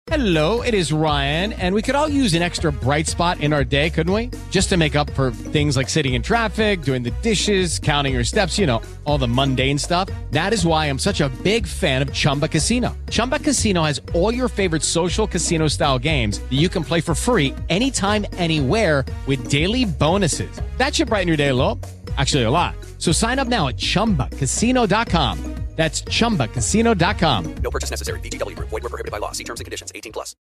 Hello, it is Ryan, and we could all use an extra bright spot in our day, couldn't we? Just to make up for things like sitting in traffic, doing the dishes, counting your steps, you know, all the mundane stuff. That is why I'm such a big fan of Chumba Casino. Chumba Casino has all your favorite social casino-style games that you can play for free anytime, anywhere with daily bonuses. That should brighten your day a little. Actually, a lot. So sign up now at ChumbaCasino.com. That's ChumbaCasino.com. No purchase necessary. VGW Group. Void where prohibited by law. See terms and conditions. 18 plus.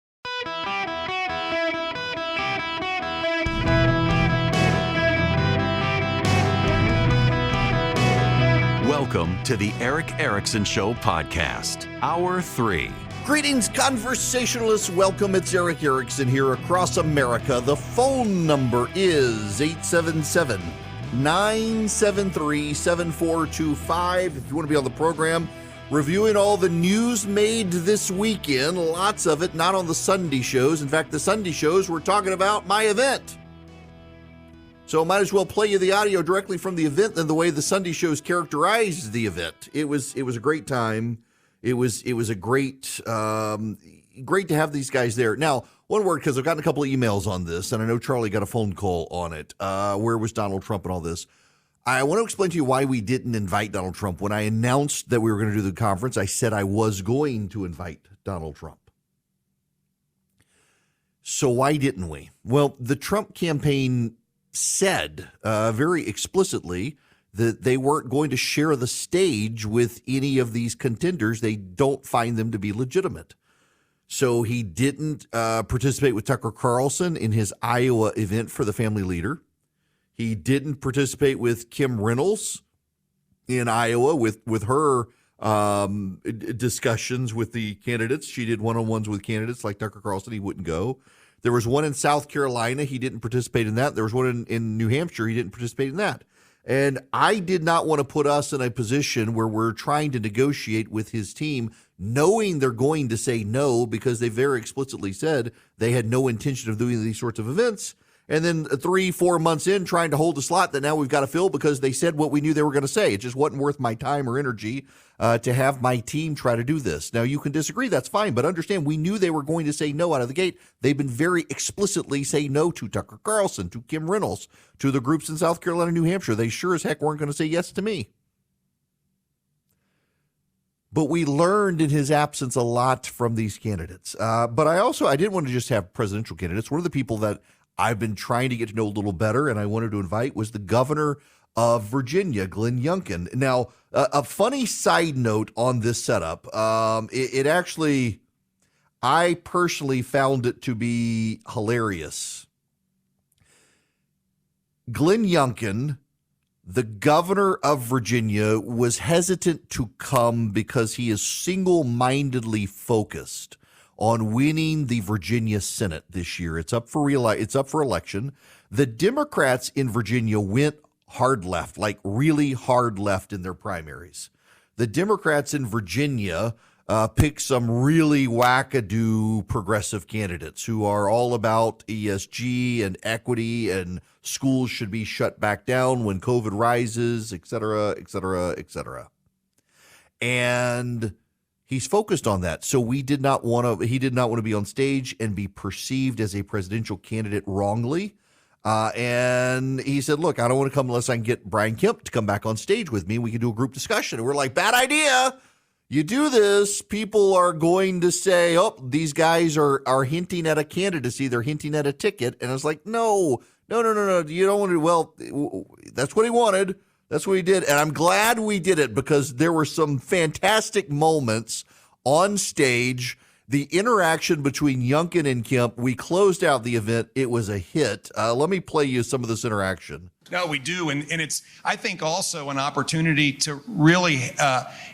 Welcome to the Eric Erickson Show podcast, Hour 3. Greetings, conversationalists. Welcome. It's Eric Erickson here across America. The phone number is 877-973-7425. If you want to be on the program, reviewing all the news made this weekend, lots of it, not on the Sunday shows. In fact, the Sunday shows, we're talking about my event. So I might as well play you the audio directly from the event than the way the Sunday shows characterized the event. It was a great time. It was a great to have these guys there. Now, one word, because I've gotten a couple of emails on this, and I know Charlie got a phone call on it. Where was Donald Trump and all this? I want to explain to you why we didn't invite Donald Trump. When I announced that we were going to do the conference, I said I was going to invite Donald Trump. So why didn't we? Well, the Trump campaign said very explicitly that they weren't going to share the stage with any of these contenders. They don't find them to be legitimate. So he didn't participate with Tucker Carlson in his Iowa event for the family leader. He didn't participate with Kim Reynolds in Iowa with her discussions with the candidates. She did one-on-ones with candidates like Tucker Carlson. He wouldn't go. There was one in South Carolina. He didn't participate in that. There was one in New Hampshire. He didn't participate in that. And I did not want to put us in a position where we're trying to negotiate with his team, knowing they're going to say no, because they very explicitly said they had no intention of doing these sorts of events. And then 3-4 months in, trying to hold a slot that now we've got to fill because they said what we knew they were going to say. It just wasn't worth my time or energy to have my team try to do this. Now, you can disagree. That's fine. But understand, we knew they were going to say no out of the gate. They've been very explicitly say no to Tucker Carlson, to Kim Reynolds, to the groups in South Carolina, New Hampshire. They sure as heck weren't going to say yes to me. But we learned in his absence a lot from these candidates. But I didn't want to just have presidential candidates. One of the people that I've been trying to get to know a little better and I wanted to invite was the governor of Virginia, Glenn Youngkin. Now, a funny side note on this setup, it actually, I personally found it to be hilarious. Glenn Youngkin, the governor of Virginia, was hesitant to come because he is single-mindedly focused on winning the Virginia Senate this year. It's up for election. The Democrats in Virginia went hard left, like really hard left in their primaries. The Democrats in Virginia picked some really wackadoo progressive candidates who are all about ESG and equity and schools should be shut back down when COVID rises, et cetera, et cetera, et cetera. And he's focused on that. So he did not want to be on stage and be perceived as a presidential candidate wrongly. And he said, look, I don't want to come unless I can get Brian Kemp to come back on stage with me. We can do a group discussion. And we're like, bad idea. You do this, people are going to say, oh, these guys are hinting at a candidacy. They're hinting at a ticket. And I was like, no. You don't want to. Well, that's what he wanted. That's what he did. And I'm glad we did it because there were some fantastic moments on stage. The interaction between Youngkin and Kemp, we closed out the event. It was a hit. Let me play you some of this interaction. No, we do. And it's, I think, also an opportunity to really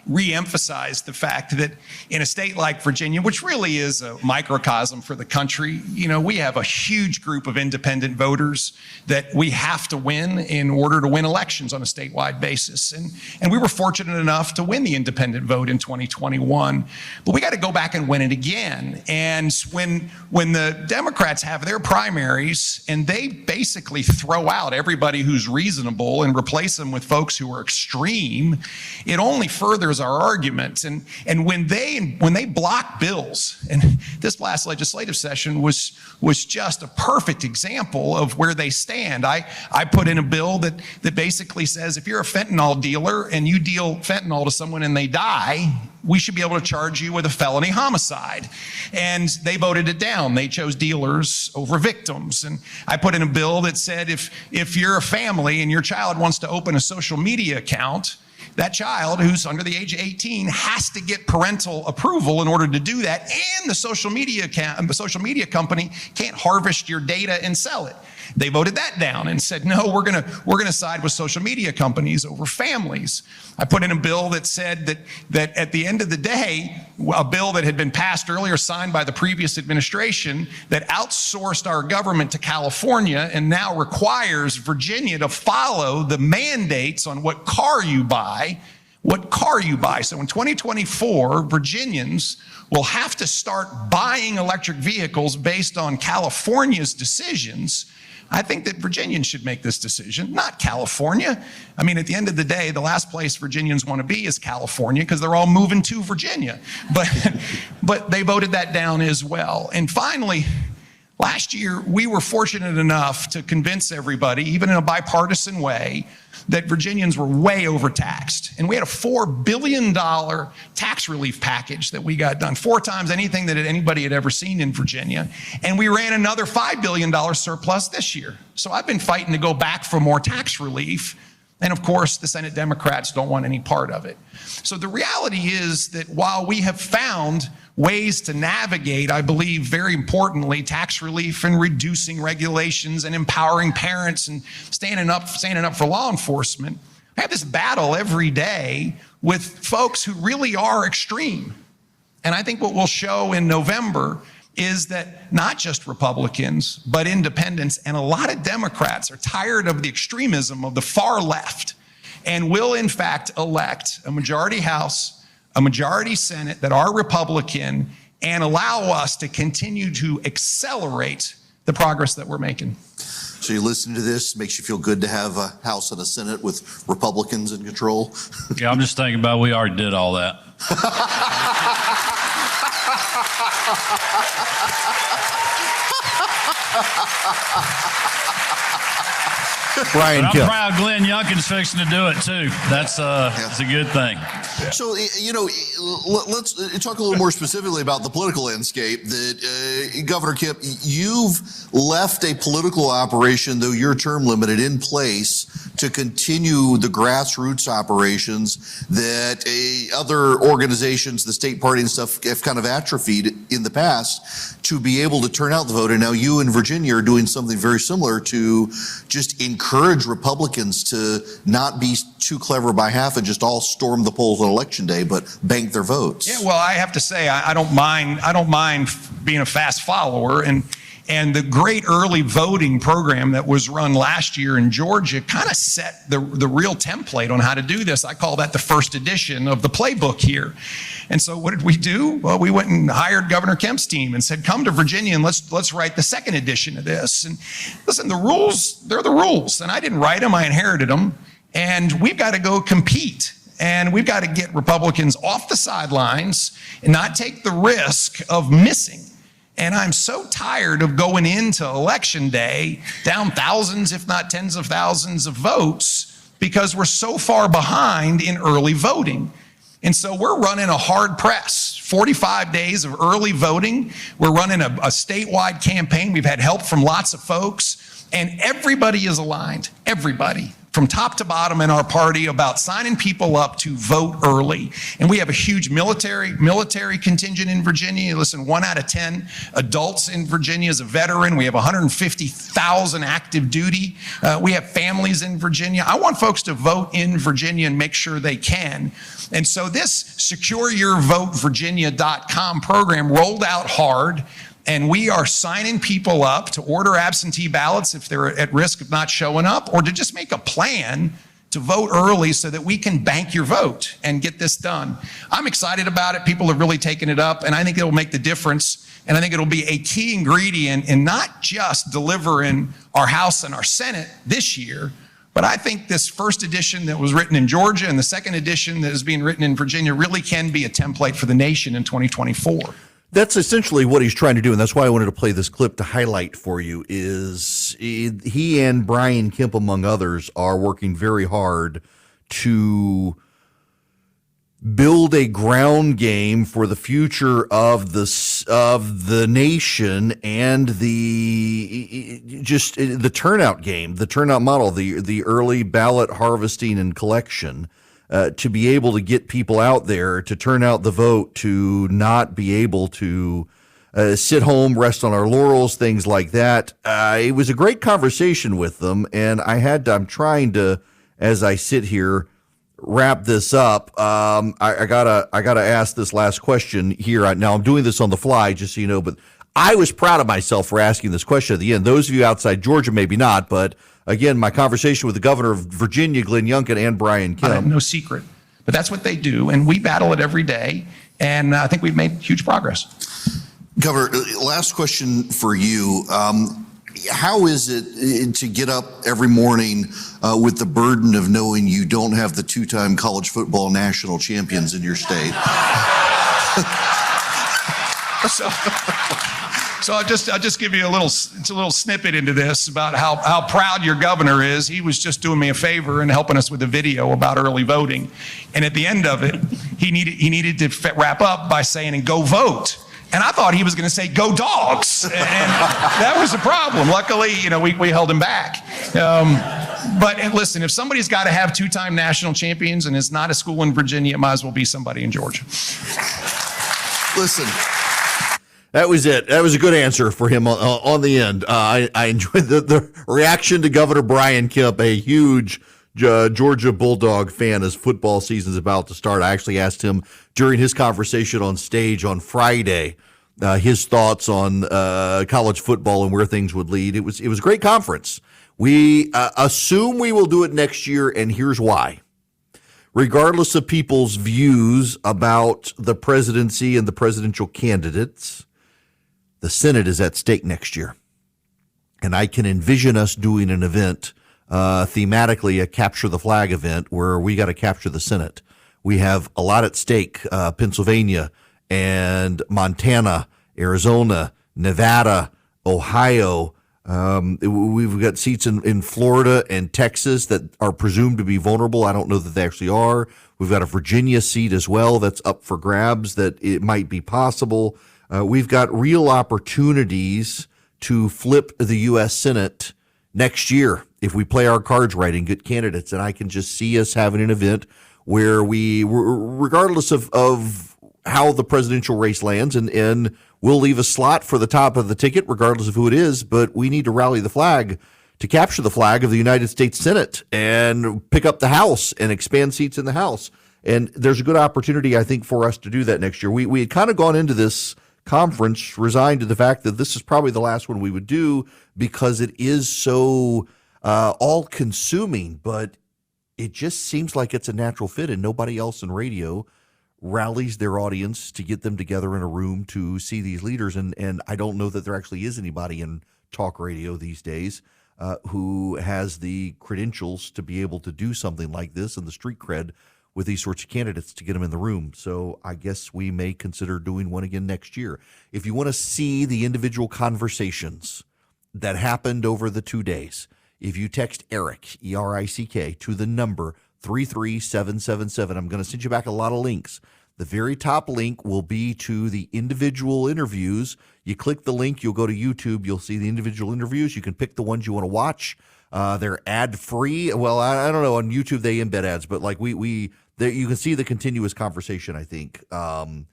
re-emphasize the fact that in a state like Virginia, which really is a microcosm for the country, we have a huge group of independent voters that we have to win in order to win elections on a statewide basis. And we were fortunate enough to win the independent vote in 2021. But we got to go back and win it again. And when the Democrats have their primaries and they basically throw out everybody everybody who's reasonable and replace them with folks who are extreme, it only furthers our argument. And when they block bills, and this last legislative session was just a perfect example of where they stand. I put in a bill that basically says if you're a fentanyl dealer and you deal fentanyl to someone and they die, we should be able to charge you with a felony homicide. And they voted it down. They chose dealers over victims. And I put in a bill that said if you're a family and your child wants to open a social media account, that child who's under the age of 18 has to get parental approval in order to do that. And the social media company can't harvest your data and sell it. They voted that down and said, no, we're gonna side with social media companies over families. I put in a bill that said that at the end of the day, a bill that had been passed earlier, signed by the previous administration, that outsourced our government to California and now requires Virginia to follow the mandates on what car you buy. So in 2024, Virginians will have to start buying electric vehicles based on California's decisions. I think that Virginians should make this decision, not California. I mean, at the end of the day, the last place Virginians want to be is California because they're all moving to Virginia. But they voted that down as well. And finally, last year, we were fortunate enough to convince everybody, even in a bipartisan way, that Virginians were way overtaxed. And we had a $4 billion tax relief package that we got done, 4 times anything that anybody had ever seen in Virginia. And we ran another $5 billion surplus this year. So I've been fighting to go back for more tax relief. And of course, the Senate Democrats don't want any part of it. So the reality is that while we have found ways to navigate, I believe, very importantly, tax relief and reducing regulations and empowering parents and standing up for law enforcement, I have this battle every day with folks who really are extreme. And I think what we'll show in November is that not just Republicans, but independents and a lot of Democrats are tired of the extremism of the far left and will, in fact, elect a majority House, a majority Senate that are Republican and allow us to continue to accelerate the progress that we're making. So you listen to this, makes you feel good to have a House and a Senate with Republicans in control? Yeah, I'm just thinking about we already did all that. Brian I'm Kill. proud Glenn Youngkin's fixing to do it too. That's a good thing. So, let's talk a little more specifically about the political landscape. That Governor Kemp, you've left a political operation, though your term limited, in place to continue the grassroots operations that other organizations, the state party and stuff, have kind of atrophied in the past to be able to turn out the vote. And now you in Virginia are doing something very similar to just encourage Republicans to not be too clever by half and just all storm the polls on election day, but bank their votes. Yeah, well, I have to say, I don't mind being a fast follower. And the great early voting program that was run last year in Georgia kind of set the real template on how to do this. I call that the first edition of the playbook here. And so what did we do? Well, we went and hired Governor Kemp's team and said, come to Virginia and let's write the second edition of this. And listen, the rules, they're the rules. And I didn't write them, I inherited them. And we've got to go compete. And we've got to get Republicans off the sidelines and not take the risk of missing. And I'm so tired of going into election day down thousands, if not tens of thousands of votes because we're so far behind in early voting. And so we're running a hard press, 45 days of early voting. We're running a statewide campaign. We've had help from lots of folks, and everybody is aligned, everybody, from top to bottom in our party about signing people up to vote early. And we have a huge military contingent in Virginia. Listen, 1 out of 10 adults in Virginia is a veteran. We have 150,000 active duty. We have families in Virginia. I want folks to vote in Virginia and make sure they can. And so this SecureYourVoteVirginia.com program rolled out hard. And we are signing people up to order absentee ballots if they're at risk of not showing up, or to just make a plan to vote early so that we can bank your vote and get this done. I'm excited about it. People have really taken it up, and I think it'll make the difference. And I think it'll be a key ingredient in not just delivering our House and our Senate this year, But I think this first edition that was written in Georgia and the second edition that is being written in Virginia really can be a template for the nation in 2024. That's essentially what he's trying to do, and that's why I wanted to play this clip to highlight for you. Is he and Brian Kemp, among others, are working very hard to build a ground game for the future of the nation and the turnout game, the turnout model, the early ballot harvesting and collection. To be able to get people out there to turn out the vote, to not be able to sit home, rest on our laurels, things like that. It was a great conversation with them, and I'm trying to, as I sit here, wrap this up. I gotta ask this last question here. Now I'm doing this on the fly, just so you know, but I was proud of myself for asking this question at the end. Those of you outside Georgia, maybe not, but again, my conversation with the governor of Virginia, Glenn Youngkin, and Brian Kemp. No secret, but that's what they do, and we battle it every day, and I think we've made huge progress. Governor, last question for you. How is it to get up every morning with the burden of knowing you don't have the two-time college football national champions in your state? So I'll just give you a little snippet into this about how proud your governor is. He was just doing me a favor and helping us with a video about early voting, and at the end of it, he needed to wrap up by saying, "And go vote." And I thought he was going to say, "Go Dogs," and that was the problem. Luckily, we held him back. But listen, if somebody's got to have two-time national champions and it's not a school in Virginia, it might as well be somebody in Georgia. Listen. That was it. That was a good answer for him on the end. I enjoyed the reaction to Governor Brian Kemp, a huge Georgia Bulldog fan as football season is about to start. I actually asked him during his conversation on stage on Friday his thoughts on college football and where things would lead. It was a great conference. We assume we will do it next year, and here's why. Regardless of people's views about the presidency and the presidential candidates, the Senate is at stake next year. And I can envision us doing an event, thematically a capture the flag event, where we got to capture the Senate. We have a lot at stake, Pennsylvania and Montana, Arizona, Nevada, Ohio. We've got seats in Florida and Texas that are presumed to be vulnerable. I don't know that they actually are. We've got a Virginia seat as well that's up for grabs, that it might be possible. We've got real opportunities to flip the U.S. Senate next year if we play our cards right and get candidates. And I can just see us having an event where we, regardless of how the presidential race lands, and we'll leave a slot for the top of the ticket, regardless of who it is, but we need to rally the flag to capture the flag of the United States Senate and pick up the House and expand seats in the House. And there's a good opportunity, I think, for us to do that next year. We had kind of gone into this conference resigned to the fact that this is probably the last one we would do because it is so all-consuming, but it just seems like it's a natural fit, and nobody else in radio rallies their audience to get them together in a room to see these leaders. And I don't know that there actually is anybody in talk radio these days who has the credentials to be able to do something like this and the street cred with these sorts of candidates to get them in the room. So I guess we may consider doing one again next year. If you want to see the individual conversations that happened over the 2 days, if you text ERICK, E-R-I-C-K, to the number 33777, I'm going to send you back a lot of links. The very top link will be to the individual interviews. You click the link, you'll go to YouTube, you'll see the individual interviews. You can pick the ones you want to watch. They're ad-free. Well, I don't know. On YouTube, they embed ads, but like you can see the continuous conversation, I think. And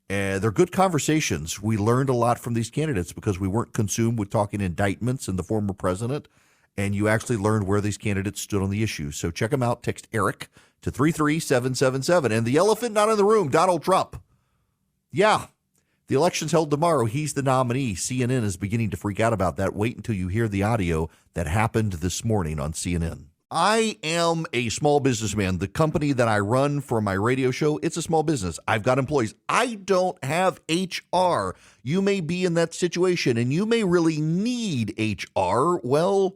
they're good conversations. We learned a lot from these candidates because we weren't consumed with talking indictments and the former president, and you actually learned where these candidates stood on the issues. So check them out. Text ERICK to 33777. And the elephant not in the room, Donald Trump. Yeah. The election's held tomorrow. He's the nominee. CNN is beginning to freak out about that. Wait until you hear the audio that happened this morning on CNN. I am a small businessman. The company that I run for my radio show, it's a small business. I've got employees. I don't have HR. You may be in that situation, and you may really need HR. Well,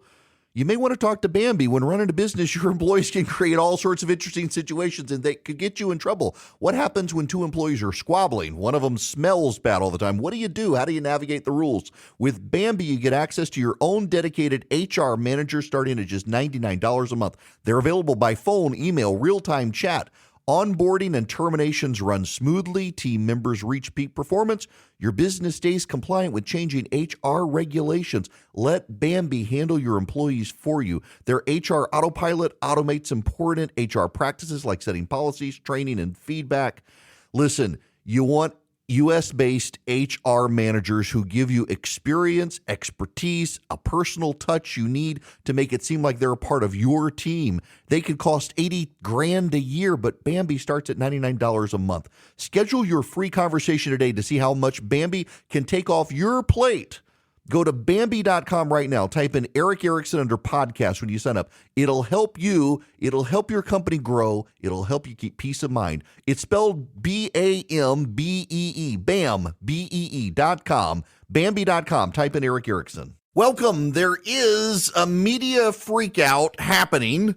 You may want to talk to Bambi. When running a business, your employees can create all sorts of interesting situations and they could get you in trouble. What happens when two employees are squabbling? One of them smells bad all the time. What do you do? How do you navigate the rules? With Bambi, you get access to your own dedicated HR manager starting at just $99 a month. They're available by phone, email, real-time chat. Onboarding and terminations run smoothly. Team members reach peak performance. Your business stays compliant with changing HR regulations. Let Bambi handle your employees for you. Their HR autopilot automates important HR practices like setting policies, training, and feedback. Listen, you want U.S.-based HR managers who give you experience, expertise, a personal touch you need to make it seem like they're a part of your team. They could cost $80,000 a year, but Bambi starts at $99 a month. Schedule your free conversation today to see how much Bambi can take off your plate. Go to Bambi.com right now. Type in Eric Erickson under podcast when you sign up. It'll help you. It'll help your company grow. It'll help you keep peace of mind. It's spelled B-A-M-B-E-E. BAM, B-E-E.com. Bambi.com. Type in Eric Erickson. Welcome. There is a media freakout happening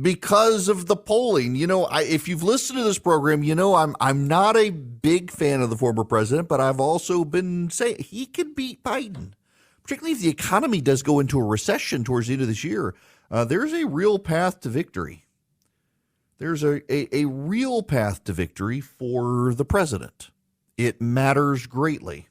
because of the polling. You know, if you've listened to this program, you know I'm not a big fan of the former president, but I've also been saying he could beat Biden, particularly if the economy does go into a recession towards the end of this year. There's a real path to victory. There's a real path to victory for the president. It matters greatly.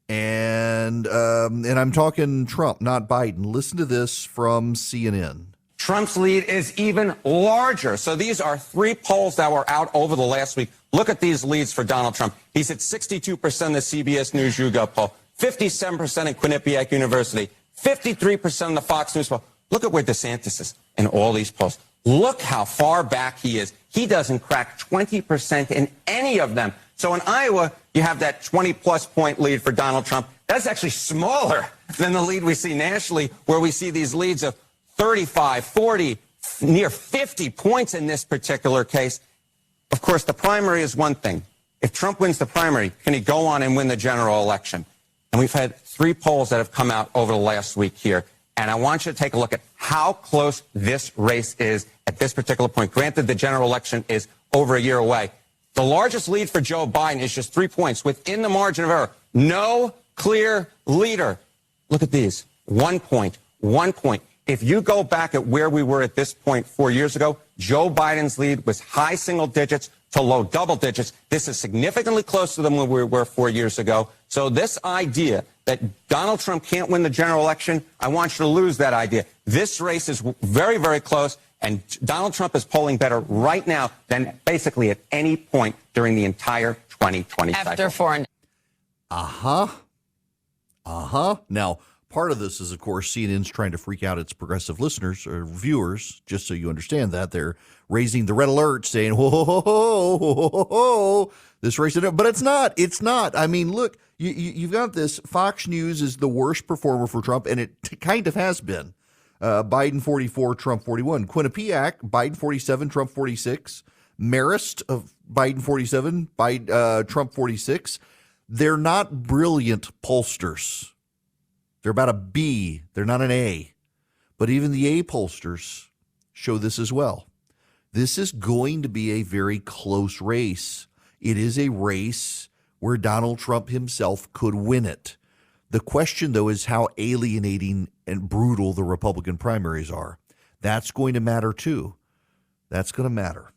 And I'm talking Trump, not Biden. Listen to this from CNN. Trump's lead is even larger. So these are three polls that were out over the last week. Look at these leads for Donald Trump. He's at 62% in the CBS News YouGov poll, 57% in Quinnipiac University, 53% in the Fox News poll. Look at where DeSantis is in all these polls. Look how far back he is. He doesn't crack 20% in any of them. So in Iowa, you have that 20-plus point lead for Donald Trump. That's actually smaller than the lead we see nationally, where we see these leads of 35, 40, near 50 points in this particular case. Of course, the primary is one thing. If Trump wins the primary, can he go on and win the general election? And we've had three polls that have come out over the last week here. And I want you to take a look at how close this race is at this particular point. Granted, the general election is over a year away. The largest lead for Joe Biden is just 3 points within the margin of error. No clear leader. Look at these. 1 point, 1 point. If you go back at where we were at this point 4 years ago, Joe Biden's lead was high single digits to low double digits. This is significantly closer than where we were 4 years ago. So this idea that Donald Trump can't win the general election, I want you to lose that idea. This race is very, very close, and Donald Trump is polling better right now than basically at any point during the entire 2020 cycle. After foreign. Now, part of this is, of course, CNN's trying to freak out its progressive listeners or viewers, just so you understand that. They're raising the red alert saying, whoa, whoa, whoa, whoa, whoa, whoa, this race. But it's not. It's not. I mean, look, you've got this. Fox News is the worst performer for Trump, and it kind of has been. Biden 44, Trump 41. Quinnipiac, Biden 47, Trump 46. Marist of Biden 47, Trump 46. They're not brilliant pollsters. They're about a B. They're not an A. But even the A pollsters show this as well. This is going to be a very close race. It is a race where Donald Trump himself could win it. The question, though, is how alienating and brutal the Republican primaries are. That's going to matter, too. That's going to matter.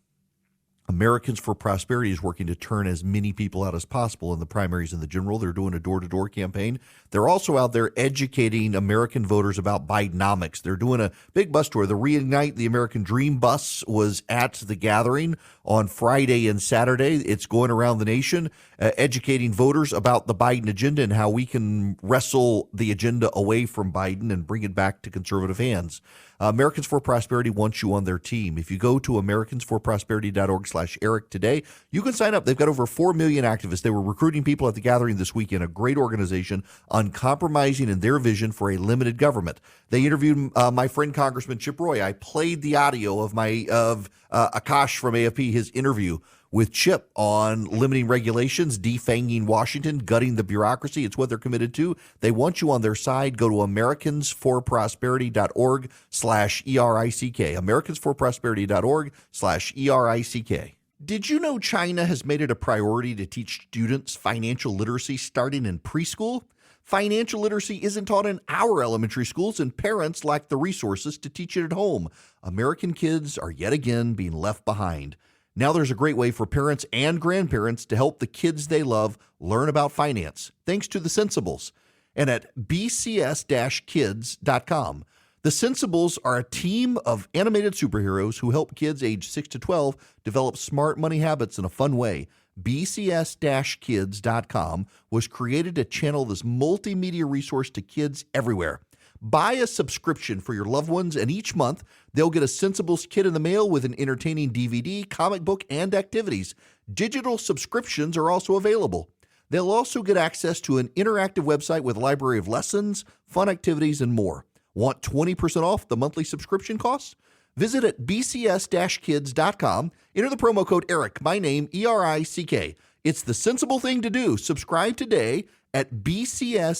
Americans for Prosperity is working to turn as many people out as possible in the primaries and the general. They're doing a door-to-door campaign. They're also out there educating American voters about Bidenomics. They're doing a big bus tour. The Reignite the American Dream bus was at the gathering on Friday and Saturday. It's going around the nation, educating voters about the Biden agenda and how we can wrestle the agenda away from Biden and bring it back to conservative hands. Americans for Prosperity wants you on their team. If you go to americansforprosperity.org/Eric today, you can sign up. They've got over 4 million activists. They were recruiting people at the gathering this weekend, a great organization, uncompromising in their vision for a limited government. They interviewed my friend Congressman Chip Roy. I played the audio of Akash from AFP, his interview with Chip on limiting regulations, defanging Washington, gutting the bureaucracy. It's what they're committed to. They want you on their side. Go to americansforprosperity.org/ERICK. americansforprosperity.org/ERICK. Did you know China has made it a priority to teach students financial literacy starting in preschool? Financial literacy isn't taught in our elementary schools, and parents lack the resources to teach it at home. American kids are yet again being left behind. Now there's a great way for parents and grandparents to help the kids they love learn about finance, thanks to the Sensibles, and at bcs-kids.com. The Sensibles are a team of animated superheroes who help kids age 6 to 12 develop smart money habits in a fun way. bcs-kids.com was created to channel this multimedia resource to kids everywhere. Buy a subscription for your loved ones, and each month they'll get a Sensibles kit in the mail with an entertaining DVD, comic book, and activities. Digital subscriptions are also available. They'll also get access to an interactive website with a library of lessons, fun activities, and more. Want 20% off the monthly subscription costs? Visit at bcs-kids.com. Enter the promo code ERIC, my name, ERICK. It's the sensible thing to do. Subscribe today at bcs-kids.com.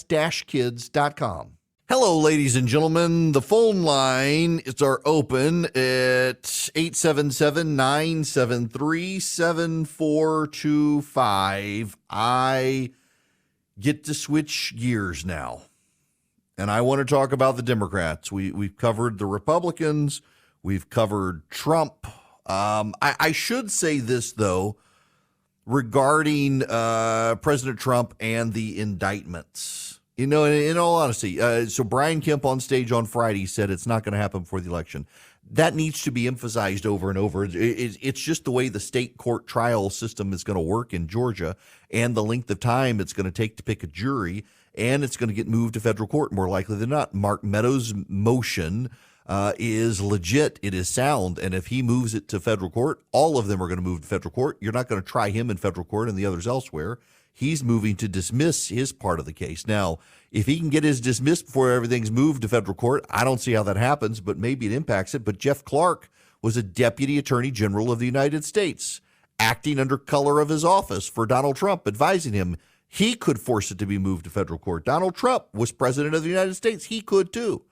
Hello, ladies and gentlemen. The phone lines are open at 877-973-7425. I get to switch gears now, and I want to talk about the Democrats. We've covered the Republicans. We've covered Trump. I should say this, though, regarding President Trump and the indictments. You know, in all honesty, so Brian Kemp on stage on Friday said it's not going to happen before the election. That needs to be emphasized over and over. It's just the way the state court trial system is going to work in Georgia, and the length of time it's going to take to pick a jury, and it's going to get moved to federal court more likely than not. Mark Meadows' motion is legit. It is sound. And if he moves it to federal court, all of them are going to move to federal court. You're not going to try him in federal court and the others elsewhere. He's moving to dismiss his part of the case. Now, if he can get his dismissed before everything's moved to federal court, I don't see how that happens, but maybe it impacts it. But Jeff Clark was a deputy attorney general of the United States, acting under color of his office for Donald Trump, advising him. He could force it to be moved to federal court. Donald Trump was president of the United States. He could too.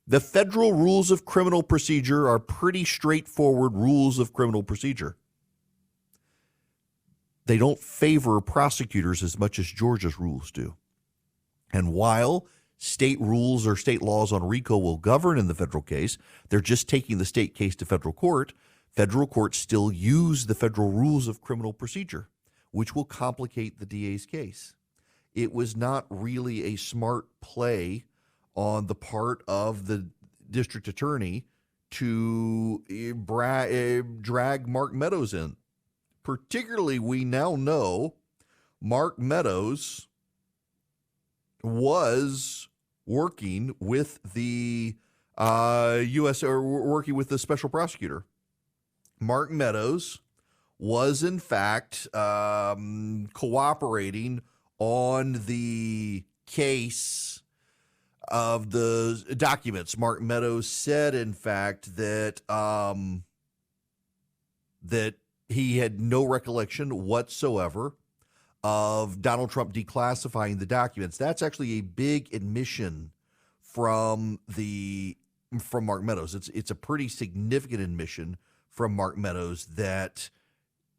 The federal rules of criminal procedure are pretty straightforward rules of criminal procedure. They don't favor prosecutors as much as Georgia's rules do. And while state rules or state laws on RICO will govern in the federal case, they're just taking the state case to federal court. Federal courts still use the federal rules of criminal procedure, which will complicate the DA's case. It was not really a smart play on the part of the district attorney to drag Mark Meadows in. Particularly, we now know Mark Meadows was working with the working with the special prosecutor. Mark Meadows was, in fact, cooperating on the case of the documents. Mark Meadows said, in fact, that that he had no recollection whatsoever of Donald Trump declassifying the documents. That's actually a big admission from Mark Meadows. It's a pretty significant admission from Mark Meadows that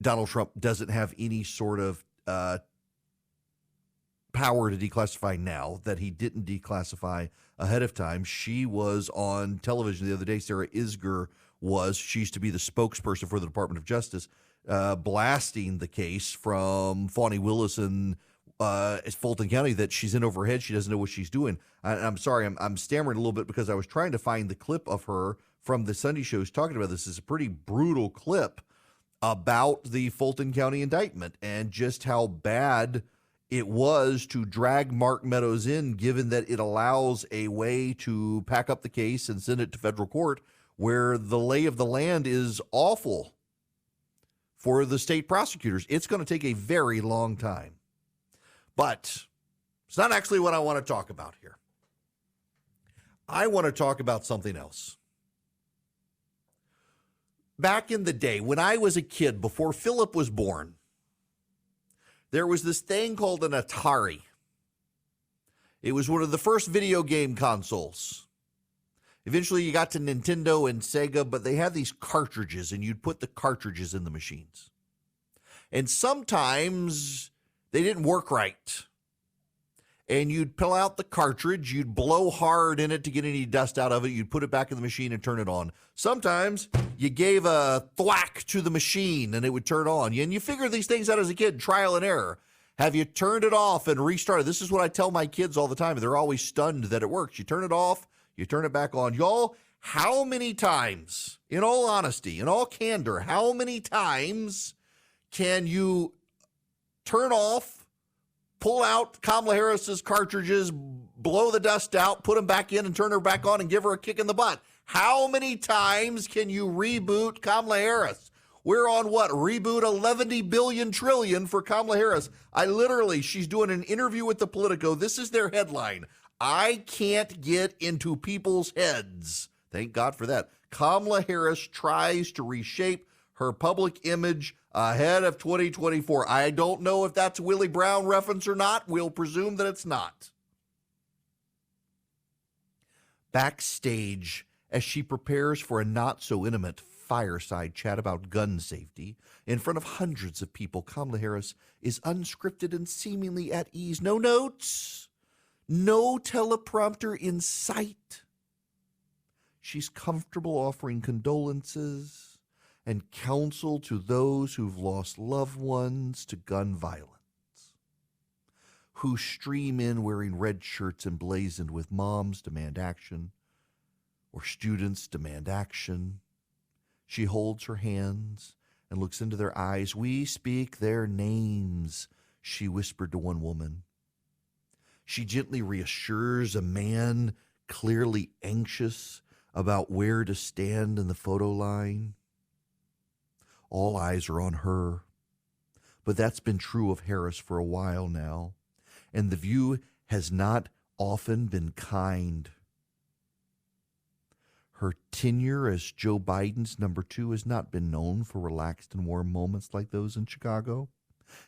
Donald Trump doesn't have any sort of power to declassify now, that he didn't declassify ahead of time. She was on television the other day. Sarah Isgur she used to be the spokesperson for the Department of Justice, blasting the case from Fani Willis in Fulton County that she's in over her head. She doesn't know what she's doing. I'm sorry, I'm stammering a little bit because I was trying to find the clip of her from the Sunday shows talking about this. It's a pretty brutal clip about the Fulton County indictment and just how bad it was to drag Mark Meadows in, given that it allows a way to pack up the case and send it to federal court where the lay of the land is awful for the state prosecutors. It's going to take a very long time. But it's not actually what I want to talk about here. I want to talk about something else. back in the day when I was a kid, before Philip was born, there was this thing called an Atari. It was one of the first video game consoles. Eventually you got to Nintendo and Sega, but they had these cartridges, and you'd put the cartridges in the machines. And sometimes they didn't work right. And you'd pull out the cartridge, you'd blow hard in it to get any dust out of it, you'd put it back in the machine and turn it on. Sometimes you gave a thwack to the machine and it would turn on. And you figure these things out as a kid, trial and error. Have you turned it off and restarted? This is what I tell my kids all the time. They're always stunned that it works. You turn it off, you turn it back on. Y'all, how many times, in all honesty, in all candor, how many times can you turn off, pull out Kamala Harris's cartridges, blow the dust out, put them back in and turn her back on and give her a kick in the butt? How many times can you reboot Kamala Harris? We're on what? Reboot 11 billion trillion for Kamala Harris. She's doing an interview with the Politico. This is their headline. I can't get into people's heads. Thank God for that. Kamala Harris tries to reshape her public image ahead of 2024. I don't know if that's a Willie Brown reference or not. We'll presume that it's not. Backstage, as she prepares for a not-so-intimate fireside chat about gun safety in front of hundreds of people, Kamala Harris is unscripted and seemingly at ease. No notes, no teleprompter in sight. She's comfortable offering condolences and counsel to those who've lost loved ones to gun violence, who stream in wearing red shirts emblazoned with "Moms Demand Action" or "Students Demand Action." She holds her hands and looks into their eyes. "We speak their names," she whispered to one woman. She gently reassures a man clearly anxious about where to stand in the photo line. All eyes are on her. But that's been true of Harris for a while now, and the view has not often been kind. Her tenure as Joe Biden's number 2 has not been known for relaxed and warm moments like those in Chicago.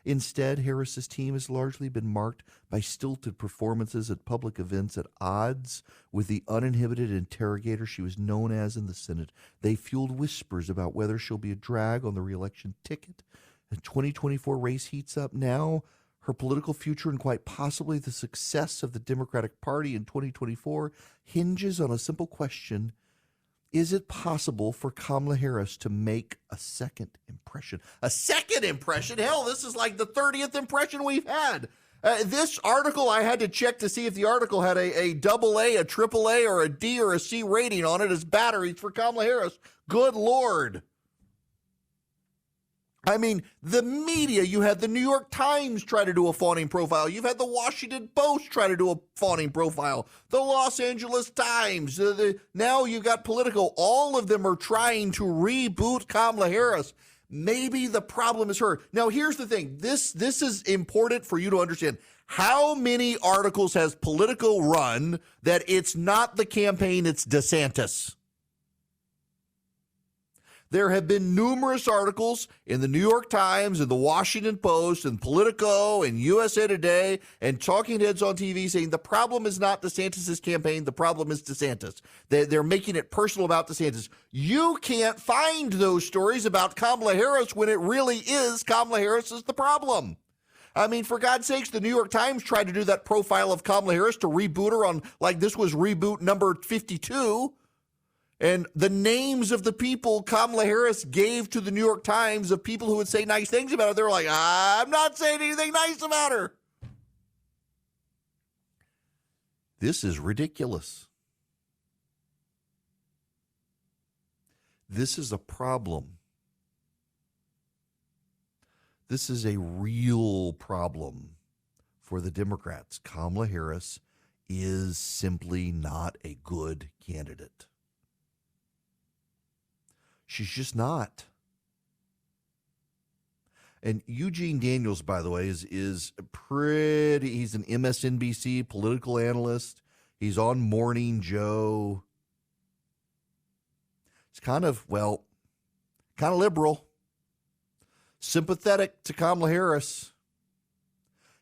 Instead, Harris's team has largely been marked by stilted performances at public events at odds with the uninhibited interrogator she was known as in the Senate. They fueled whispers about whether she'll be a drag on the reelection ticket. The 2024 race heats up now. Her political future and quite possibly the success of the Democratic Party in 2024 hinges on a simple question. Is it possible for Kamala Harris to make a second impression? A second impression? Hell, this is like the 30th impression we've had. This article, I had to check to see if the article had a double A, a triple A, or a D or a C rating on it as batteries for Kamala Harris. Good Lord. I mean, the media, you had the New York Times try to do a fawning profile. You've had the Washington Post try to do a fawning profile. The Los Angeles Times. Now you've got Politico. All of them are trying to reboot Kamala Harris. Maybe the problem is her. Now, here's the thing. This is important for you to understand. How many articles has Politico run that it's not the campaign, it's DeSantis? There have been numerous articles in the New York Times and the Washington Post and Politico and USA Today and talking heads on TV saying the problem is not DeSantis' campaign, the problem is DeSantis. They're making it personal about DeSantis. You can't find those stories about Kamala Harris when it really is Kamala Harris is the problem. I mean, for God's sakes, the New York Times tried to do that profile of Kamala Harris to reboot her on, like this was reboot number 52. And the names of the people Kamala Harris gave to the New York Times of people who would say nice things about her, they were like, I'm not saying anything nice about her. This is ridiculous. This is a problem. This is a real problem for the Democrats. Kamala Harris is simply not a good candidate. She's just not. And Eugene Daniels, by the way, is pretty, he's an MSNBC political analyst. He's on Morning Joe. It's kind of, well, kind of liberal, sympathetic to Kamala Harris.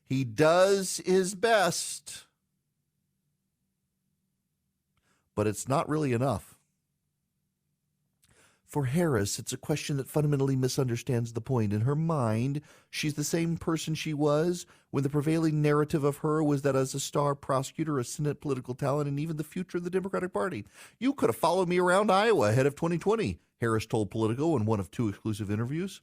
He does his best, but it's not really enough. For Harris, it's a question that fundamentally misunderstands the point. In her mind, she's the same person she was when the prevailing narrative of her was that as a star prosecutor, a Senate political talent, and even the future of the Democratic Party. You could have followed me around Iowa ahead of 2020, Harris told Politico in one of 2 exclusive interviews.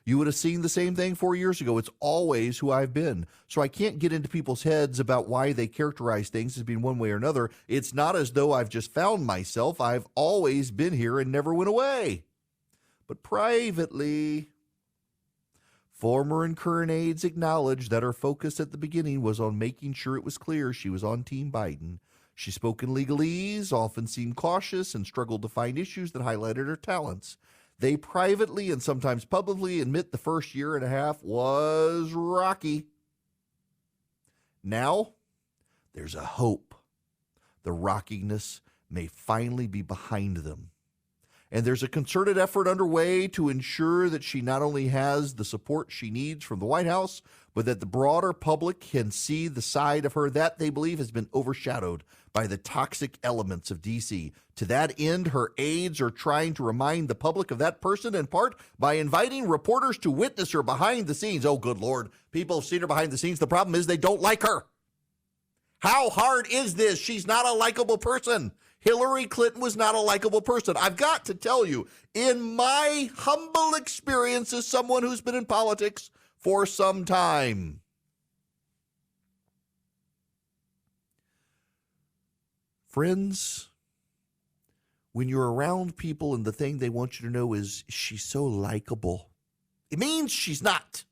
You would have seen the same thing 4 years ago. It's always who I've been. So I can't get into people's heads about why they characterize things as being one way or another. It's not as though I've just found myself. I've always been here and never went away. But privately, former and current aides acknowledged that her focus at the beginning was on making sure it was clear she was on Team Biden. She spoke in legalese, often seemed cautious, and struggled to find issues that highlighted her talents. They privately and sometimes publicly admit the first year and a half was rocky. Now, there's a hope. The rockiness may finally be behind them. And there's a concerted effort underway to ensure that she not only has the support she needs from the White House, but that the broader public can see the side of her that they believe has been overshadowed by the toxic elements of D.C. To that end, her aides are trying to remind the public of that person, in part by inviting reporters to witness her behind the scenes. Oh, good Lord. People have seen her behind the scenes. The problem is they don't like her. How hard is this? She's not a likable person. Hillary Clinton was not a likable person. I've got to tell you, in my humble experience as someone who's been in politics for some time, friends, when you're around people and the thing they want you to know is she's so likable, it means she's not.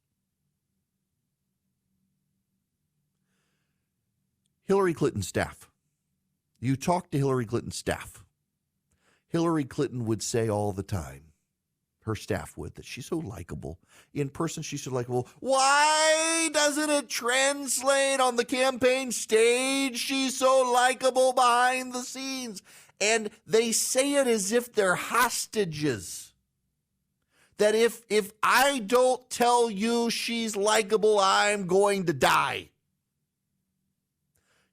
Hillary Clinton's staff. You talk to Hillary Clinton's staff. Hillary Clinton would say all the time, her staff would, that she's so likable. In person, she's so likable. Why doesn't it translate on the campaign stage? She's so likable behind the scenes. And they say it as if they're hostages. That if I don't tell you she's likable, I'm going to die.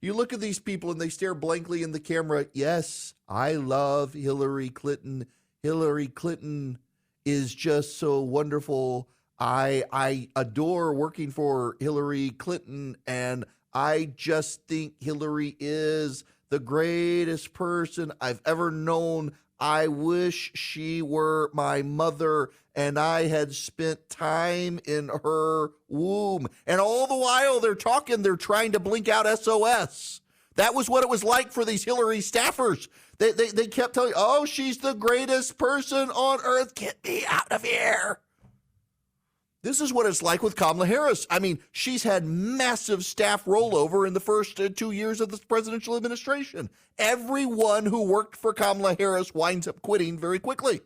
You look at these people and they stare blankly in the camera. Yes, I love Hillary Clinton. Hillary Clinton is just so wonderful. I adore working for Hillary Clinton, and I just think Hillary is the greatest person I've ever known. I wish she were my mother and I had spent time in her womb. And all the while they're trying to blink out SOS. That was what it was like for these Hillary staffers. They kept telling, oh, she's the greatest person on earth. Get me out of here. This is what it's like with Kamala Harris. I mean, she's had massive staff rollover in the first 2 years of this presidential administration. Everyone who worked for Kamala Harris winds up quitting very quickly.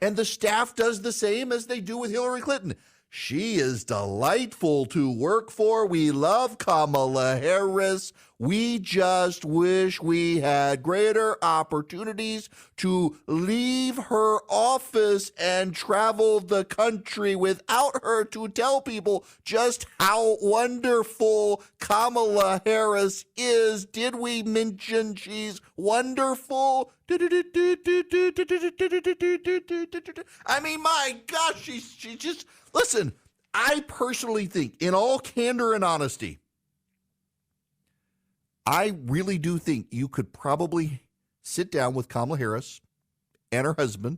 And the staff does the same as they do with Hillary Clinton. She is delightful to work for. We love Kamala Harris. We just wish we had greater opportunities to leave her office and travel the country without her to tell people just how wonderful Kamala Harris is. Did we mention she's wonderful? I mean, my gosh, she just... Listen, I personally think, in all candor and honesty, I really do think you could probably sit down with Kamala Harris and her husband,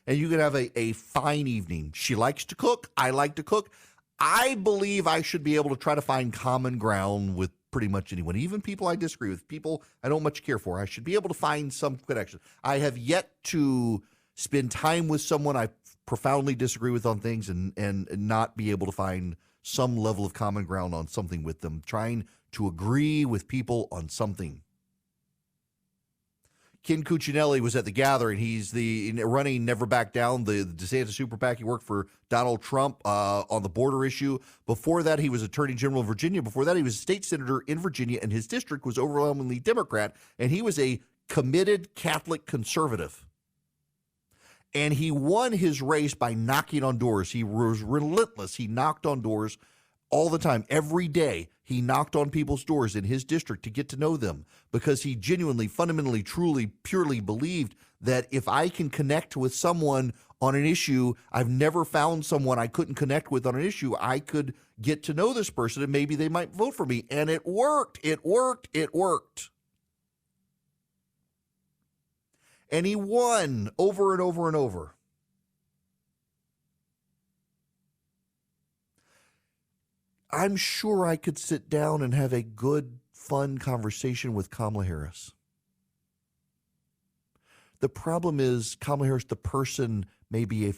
and you could have a fine evening. She likes to cook. I like to cook. I believe I should be able to try to find common ground with pretty much anyone, even people I disagree with, people I don't much care for. I should be able to find some connection. I have yet to spend time with someone I profoundly disagree with on things and not be able to find some level of common ground on something with them, trying to agree with people on something. Ken Cuccinelli was at the gathering. He's running Never Back Down, the DeSantis super PAC. He worked for Donald Trump on the border issue. Before that, he was Attorney General of Virginia. Before that, he was a state senator in Virginia, and his district was overwhelmingly Democrat, and he was a committed Catholic conservative. And he won his race by knocking on doors. He was relentless. He knocked on doors all the time. Every day, he knocked on people's doors in his district to get to know them because he genuinely, fundamentally, truly, purely believed that if I can connect with someone on an issue, I've never found someone I couldn't connect with on an issue, I could get to know this person and maybe they might vote for me. And it worked. It worked. It worked. And he won over and over and over. I'm sure I could sit down and have a good, fun conversation with Kamala Harris. The problem is Kamala Harris, the person, may be a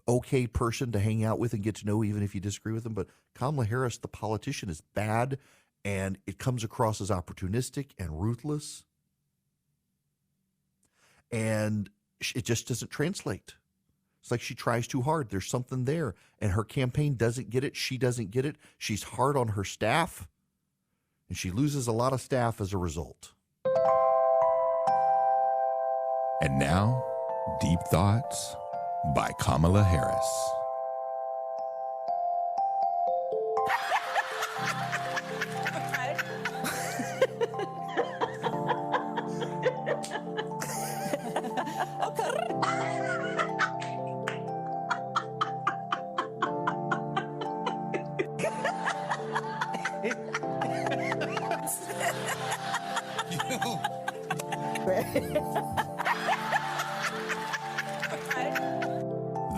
okay person to hang out with and get to know even if you disagree with them. But Kamala Harris, the politician, is bad, and it comes across as opportunistic and ruthless. And it just doesn't translate. It's like she tries too hard. There's something there. And her campaign doesn't get it. She doesn't get it. She's hard on her staff. And she loses a lot of staff as a result. And now, Deep Thoughts by Kamala Harris.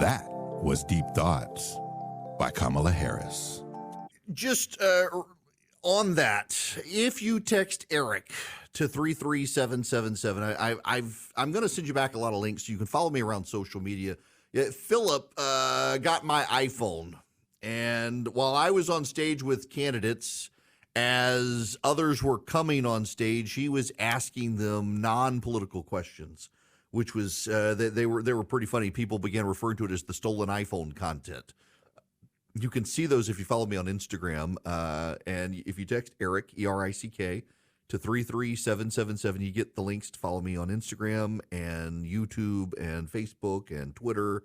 That was Deep Thoughts by Kamala Harris. Just on that, if you text Eric to 33777, I'm going to send you back a lot of links. You can follow me around social media. Philip got my iPhone, and while I was on stage with candidates, as others were coming on stage, he was asking them non-political questions, which was they were pretty funny. People began referring to it as the stolen iPhone content. You can see those if you follow me on Instagram, and if you text Eric, ERICK, to 33777, you get the links to follow me on Instagram and YouTube and Facebook and Twitter.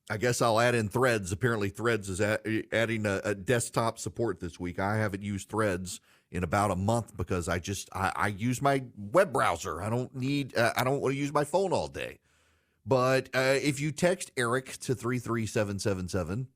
I guess I'll add in Threads. Apparently, Threads is adding a desktop support this week. I haven't used Threads in about a month because I use my web browser. I don't want to use my phone all day. But if you text Eric to 33777,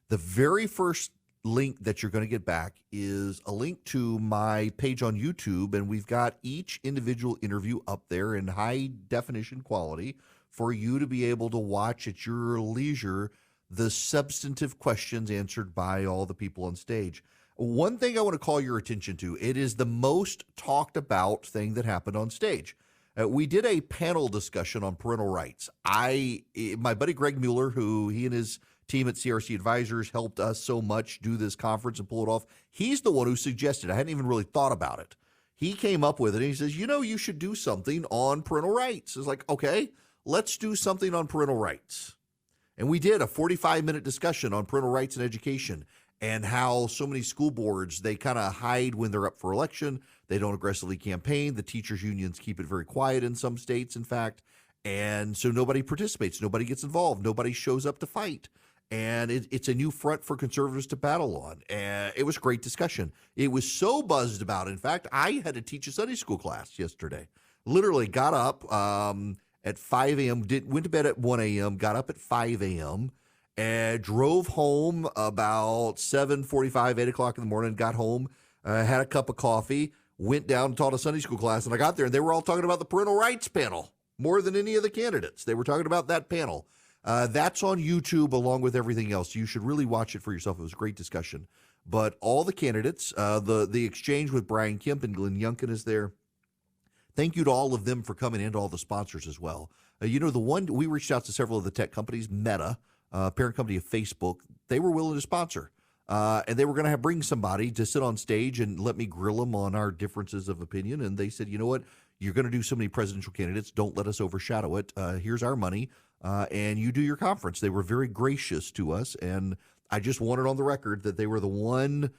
the very first link that you're going to get back is a link to my page on YouTube, and we've got each individual interview up there in high definition quality for you to be able to watch at your leisure the substantive questions answered by all the people on stage. One thing I want to call your attention to, it is the most talked about thing that happened on stage. We did a panel discussion on parental rights. My buddy Greg Mueller, who he and his team at CRC Advisors helped us so much do this conference and pull it off, he's the one who suggested. I hadn't even really thought about it. He came up with it, and he says, you should do something on parental rights. It's like, okay, let's do something on parental rights. And we did a 45-minute discussion on parental rights and education and how so many school boards, they kind of hide when they're up for election. They don't aggressively campaign. The teachers' unions keep it very quiet in some states, in fact. And so nobody participates. Nobody gets involved. Nobody shows up to fight. And it's a new front for conservatives to battle on. And it was a great discussion. It was so buzzed about. In fact, I had to teach a Sunday school class yesterday. Literally got up at 5 a.m., went to bed at 1 a.m., got up at 5 a.m., and drove home about 7:45, 8 o'clock in the morning, got home, had a cup of coffee, went down and taught a Sunday school class, and I got there, and they were all talking about the parental rights panel more than any of the candidates. They were talking about that panel. That's on YouTube along with everything else. You should really watch it for yourself. It was a great discussion. But all the candidates, the exchange with Brian Kemp and Glenn Youngkin is there. Thank you to all of them for coming and to all the sponsors as well. The one we reached out to several of the tech companies, Meta, parent company of Facebook. They were willing to sponsor, and they were going to bring somebody to sit on stage and let me grill them on our differences of opinion. And they said, you know what? You're going to do so many presidential candidates. Don't let us overshadow it. Here's our money, and you do your conference. They were very gracious to us, and I just wanted on the record that they were the one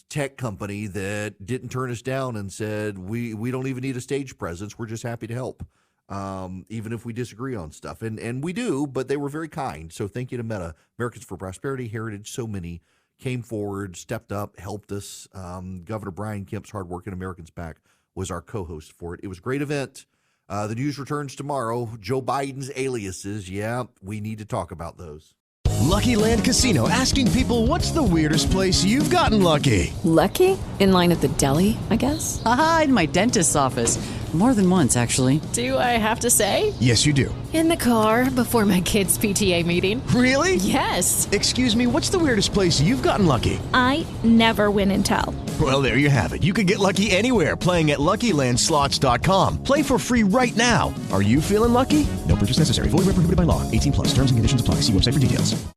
tech company that didn't turn us down and said, we don't even need a stage presence. We're just happy to help. even if we disagree on stuff. And we do, but they were very kind. So thank you to Meta, Americans for Prosperity, Heritage. So many came forward, stepped up, helped us. Governor Brian Kemp's Hardworking Americans PAC was our co-host for it. It was a great event. The news returns tomorrow. Joe Biden's aliases. Yeah, we need to talk about those. Lucky Land Casino, asking people, what's the weirdest place you've gotten lucky? Lucky? In line at the deli, I guess? Aha, in my dentist's office. More than once, actually. Do I have to say? Yes, you do. In the car before my kids' PTA meeting. Really? Yes. Excuse me, what's the weirdest place you've gotten lucky? I never win and tell. Well, there you have it. You can get lucky anywhere, playing at LuckyLandSlots.com. Play for free right now. Are you feeling lucky? No purchase necessary. Void where prohibited by law. 18+. Terms and conditions apply. See website for details.